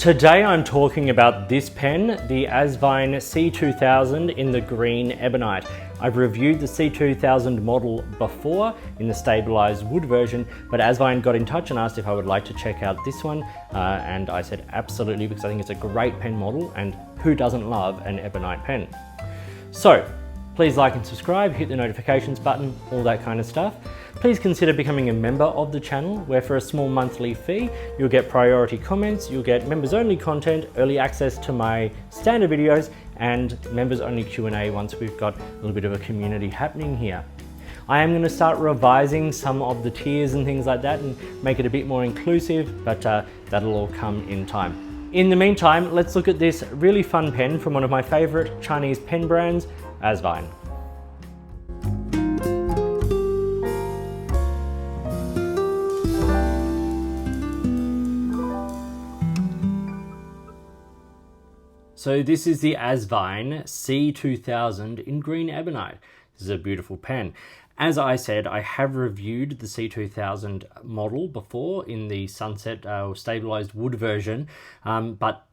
Today I'm talking about this pen, the Asvine C2000 in the green Ebonite. I've reviewed the C2000 model before in the stabilized wood version, but Asvine got in touch and asked if I would like to check out this one, and I said absolutely, because I think it's a great pen model, and who doesn't love an Ebonite pen? So, please like and subscribe, hit the notifications button, all that kind of stuff. Please consider becoming a member of the channel, where for a small monthly fee, you'll get priority comments, you'll get members only content, early access to my standard videos, and members only Q&A once we've got a little bit of a community happening here. I am going to start revising some of the tiers and things like that and make it a bit more inclusive, but that'll all come in time. In the meantime, let's look at this really fun pen from one of my favorite Chinese pen brands, Asvine. So this is the Asvine C2000 in green Ebonite. This is a beautiful pen. As I said, I have reviewed the C2000 model before in the sunset or stabilized wood version, but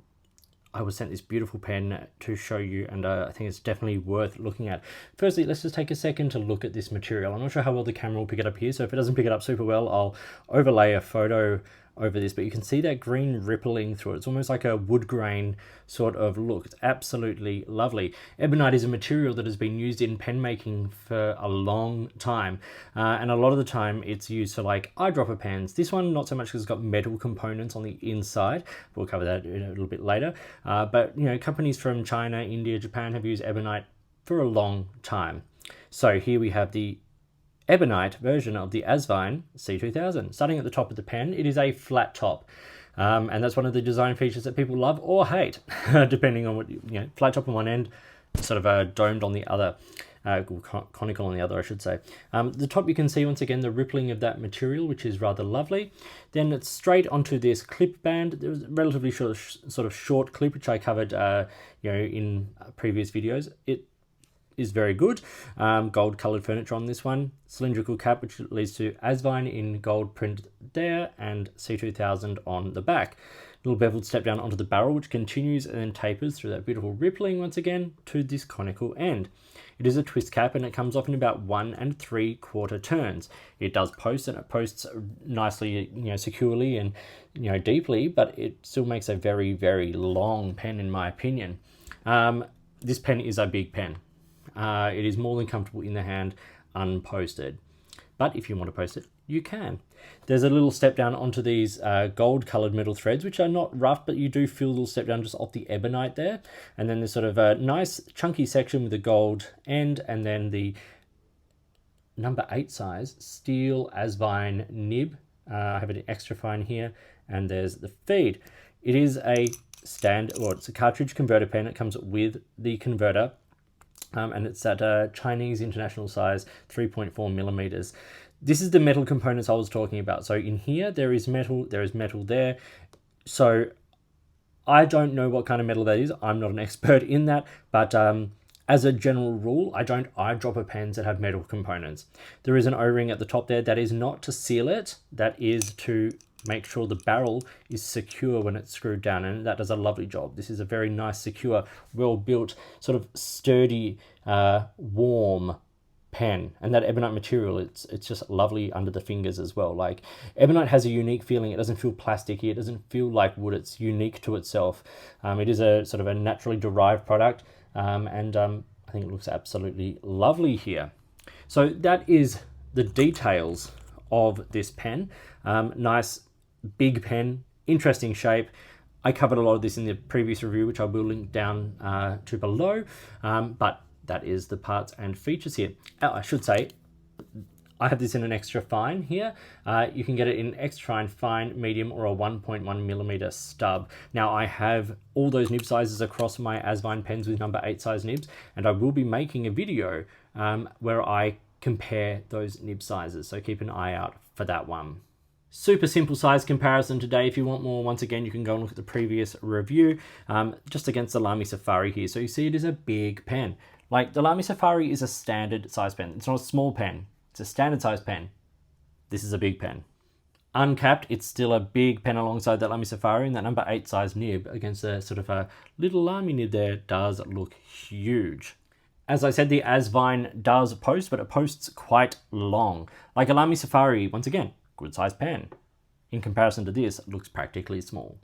I was sent this beautiful pen to show you, and I think it's definitely worth looking at. Firstly, let's just take a second to look at this material. I'm not sure how well the camera will pick it up here, so if it doesn't pick it up super well, I'll overlay a photo over this, but you can see that green rippling through it. It's almost like a wood grain sort of look. It's absolutely lovely. Ebonite is a material that has been used in pen making for a long time, and a lot of the time it's used for like eyedropper pens. This one not so much because it's got metal components on the inside. We'll cover that a little bit later, but you know, companies from China, India, Japan have used Ebonite for a long time. So here we have the Ebonite version of the Asvine C2000. Starting at the top of the pen, it is a flat top, and that's one of the design features that people love or hate, depending on what you know. Flat top on one end, sort of domed on the other, conical on the other, I should say. The top, you can see once again the rippling of that material, which is rather lovely. Then it's straight onto this clip band. There was a relatively short, sort of short clip, which I covered, you know, in previous videos. It is very good. Gold colored furniture on this one, cylindrical cap which leads to Asvine in gold print there, and C2000 on the back. Little beveled step down onto the barrel, which continues and then tapers through that beautiful rippling once again to this conical end. It is a twist cap, and it comes off in about 1 3/4 turns. It does post, and it posts nicely, you know, securely and, you know, deeply, but it still makes a very, very long pen in my opinion. This pen is a big pen. It is more than comfortable in the hand unposted, but if you want to post it, you can. There's a little step down onto these gold colored metal threads, which are not rough, but you do feel a little step down just off the Ebonite there. And then there's sort of a nice chunky section with a gold end, and then the number 8 size steel Asvine nib. I have an extra fine here, and there's the feed. It is a it's a cartridge converter pen. It comes with the converter. And it's at a Chinese international size, 3.4 millimeters. This is the metal components I was talking about. So in here, there is metal there. So I don't know what kind of metal that is. I'm not an expert in that, but as a general rule, I don't eyedropper pens that have metal components. There is an O-ring at the top there. That is not to seal it. That is to make sure the barrel is secure when it's screwed down, and that does a lovely job. This is a very nice, secure, well-built, sort of sturdy, warm pen. And that Ebonite material, it's just lovely under the fingers as well. Like, Ebonite has a unique feeling. It doesn't feel plasticky. It doesn't feel like wood. It's unique to itself. It is a sort of a naturally derived product, and I think it looks absolutely lovely here. So that is the details of this pen. Nice big pen, interesting shape. I covered a lot of this in the previous review, which I will link down to below, but that is the parts and features here. I should say, I have this in an extra fine here. You can get it in extra fine, medium, or a 1.1 millimeter stub. Now, I have all those nib sizes across my Asvine pens with number 8 size nibs, and I will be making a video where I compare those nib sizes, so keep an eye out for that one. Super simple size comparison today. If you want more, once again, you can go and look at the previous review, just against the Lamy Safari here. So you see it is a big pen. Like, the Lamy Safari is a standard size pen. It's not a small pen. It's a standard size pen. This is a big pen. Uncapped, it's still a big pen alongside that Lamy Safari, and that number 8 size nib against a sort of a little Lamy nib there does look huge. As I said, the Asvine does post, but it posts quite long. Like a Lamy Safari, once again, good sized pen. In comparison to this, it looks practically small.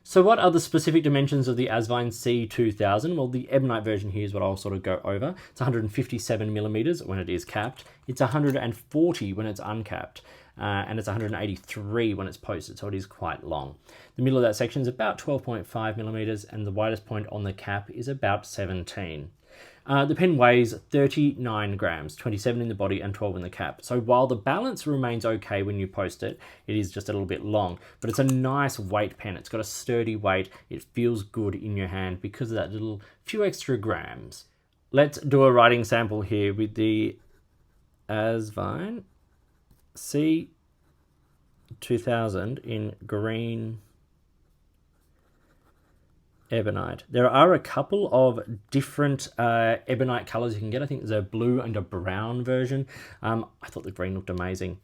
So what are the specific dimensions of the Asvine C2000? Well, the Ebonite version here is what I'll sort of go over. It's 157 millimeters when it is capped. It's 140 when it's uncapped. And it's 183 when it's posted, so it is quite long. The middle of that section is about 12.5 millimeters, and the widest point on the cap is about 17. The pen weighs 39 grams, 27 in the body and 12 in the cap. So while the balance remains okay when you post it, it is just a little bit long, but it's a nice weight pen. It's got a sturdy weight. It feels good in your hand because of that little few extra grams. Let's do a writing sample here with the Asvine C2000 in green Ebonite. There are a couple of different Ebonite colors you can get. I think there's a blue and a brown version. I thought the green looked amazing.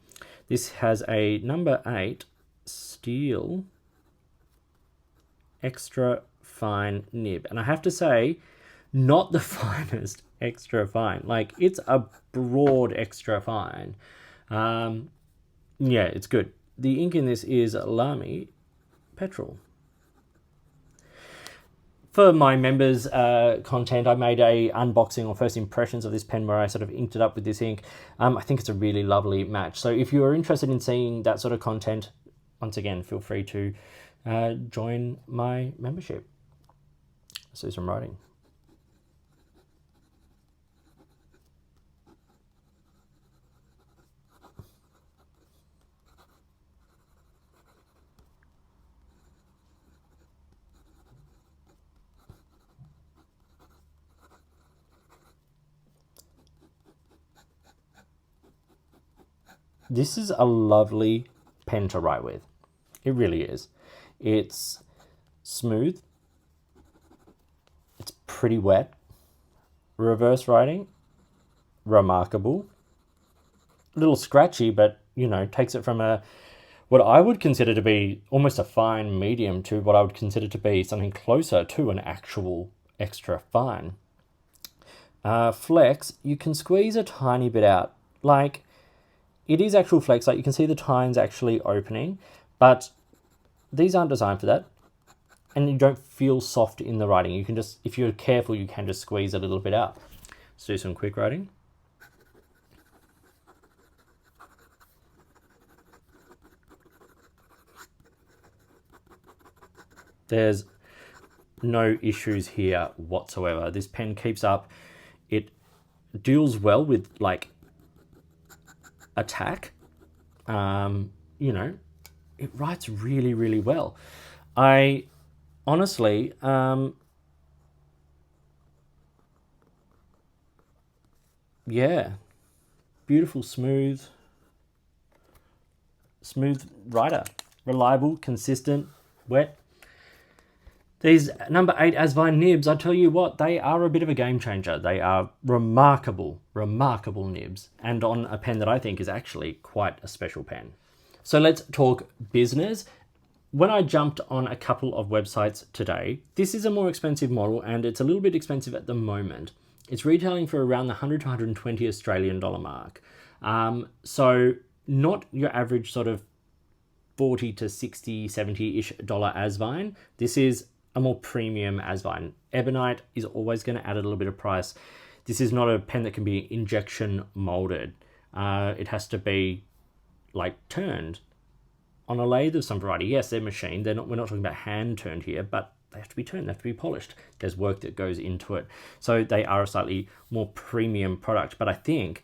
This has a number 8 steel extra fine nib, and I have to say, not the finest extra fine. Like, it's a broad extra fine. Yeah, it's good. The ink in this is Lamy Petrol. For my members' content, I made a unboxing or first impressions of this pen where I sort of inked it up with this ink. I think it's a really lovely match. So if you are interested in seeing that sort of content, once again, feel free to join my membership. Let's do some writing. This is a lovely pen to write with. It really is. It's smooth. It's pretty wet. Reverse writing, remarkable. A little scratchy, but, you know, takes it from what I would consider to be almost a fine medium to what I would consider to be something closer to an actual extra fine. Flex, you can squeeze a tiny bit out. Like, it is actual flex, like you can see the tines actually opening, but these aren't designed for that. And you don't feel soft in the writing. You can just, if you're careful, you can just squeeze a little bit out. Let's do some quick writing. There's no issues here whatsoever. This pen keeps up. It deals well with, like, attack. You know, it writes really, really well. I honestly, yeah, beautiful, smooth writer. Reliable, consistent, wet. These number 8 Asvine nibs, I tell you what, they are a bit of a game changer. They are remarkable, remarkable nibs, and on a pen that I think is actually quite a special pen. So let's talk business. When I jumped on a couple of websites today, this is a more expensive model, and it's a little bit expensive at the moment. It's retailing for around the 100 to 120 Australian dollar mark. So not your average sort of 40 to 60, 70-ish dollar Asvine. This is a more premium Asvine. Ebonite is always going to add a little bit of price. This is not a pen that can be injection molded. It has to be, like, turned on a lathe of some variety. Yes, they're machined. We're not talking about hand turned here, but they have to be turned. They have to be polished. There's work that goes into it. So they are a slightly more premium product. But I think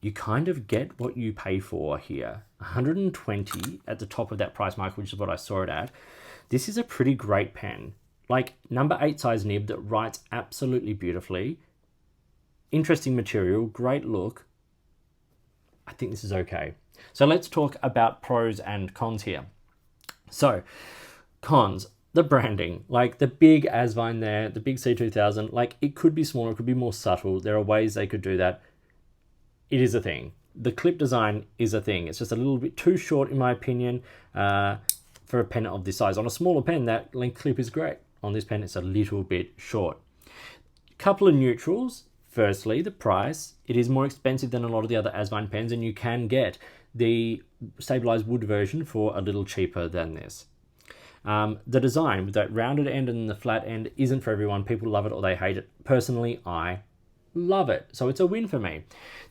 you kind of get what you pay for here. 120 at the top of that price mark, which is what I saw it at. This is a pretty great pen. Like, number 8 size nib that writes absolutely beautifully. Interesting material, great look. I think this is okay. So let's talk about pros and cons here. So, cons, the branding, like the big Asvine there, the big C2000, like, it could be smaller, it could be more subtle. There are ways they could do that. It is a thing. the clip design is a thing. It's just a little bit too short in my opinion for a pen of this size. On a smaller pen, that length clip is great. On this pen, it's a little bit short. Couple of neutrals. Firstly, the price. It is more expensive than a lot of the other Asvine pens, and you can get the stabilized wood version for a little cheaper than this. The design with that rounded end and the flat end isn't for everyone. People love it or they hate it. Personally, I love it, so it's a win for me.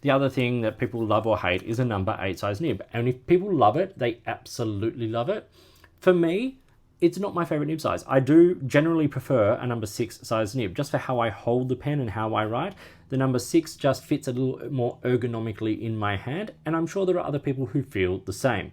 The other thing that people love or hate is a number 8 size nib, and if people love it, they absolutely love it. For me, it's not my favorite nib size. I do generally prefer a number 6 size nib, just for how I hold the pen and how I write. The number 6 just fits a little more ergonomically in my hand, and I'm sure there are other people who feel the same.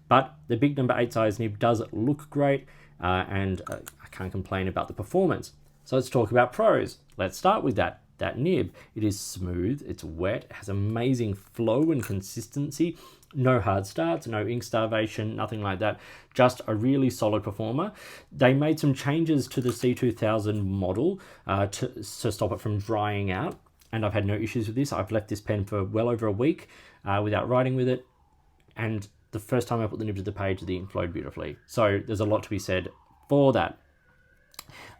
But the big number 8 size nib does look great, and I can't complain about the performance. So let's talk about pros. Let's start with that nib. It is smooth, it's wet, it has amazing flow and consistency. No hard starts, no ink starvation, nothing like that. Just a really solid performer. They made some changes to the C2000 model to stop it from drying out, and I've had no issues with this. I've left this pen for well over a week without writing with it, and the first time I put the nib to the page, the ink flowed beautifully. So there's a lot to be said for that.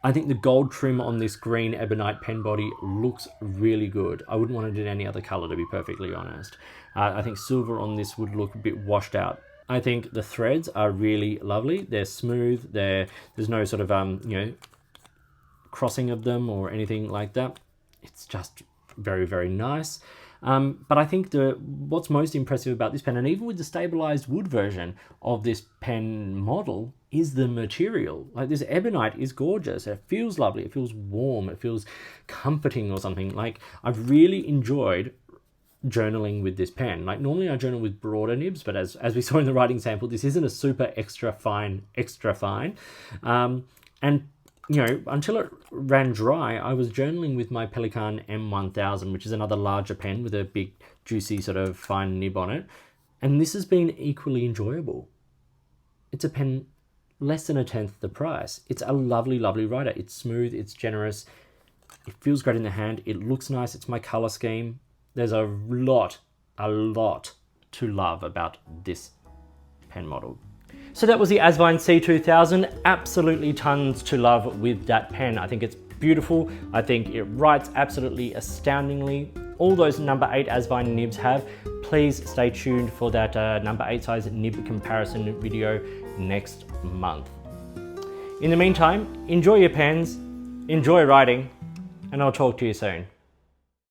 I think the gold trim on this green Ebonite pen body looks really good. I wouldn't want it in any other color, to be perfectly honest. I think silver on this would look a bit washed out. I think the threads are really lovely. They're smooth. There's no sort of crossing of them or anything like that. It's just very, very nice. But I think what's most impressive about this pen, and even with the stabilized wood version of this pen model, is the material. Like, this Ebonite is gorgeous. It feels lovely. It feels warm. It feels comforting or something. Like, I've really enjoyed journaling with this pen. Like, normally I journal with broader nibs, but as we saw in the writing sample, this isn't a super extra fine. And until it ran dry, I was journaling with my Pelikan M1000, which is another larger pen with a big, juicy, sort of fine nib on it. And this has been equally enjoyable. It's a pen less than 1/10 the price. It's a lovely, lovely writer. It's smooth, it's generous, it feels great in the hand, it looks nice, it's my color scheme. There's a lot to love about this pen model. So that was the Asvine C2000. Absolutely tons to love with that pen. I think it's beautiful. I think it writes absolutely astoundingly. All those number 8 Asvine nibs have. Please stay tuned for that number 8 size nib comparison video next month. In the meantime, enjoy your pens, enjoy writing, and I'll talk to you soon.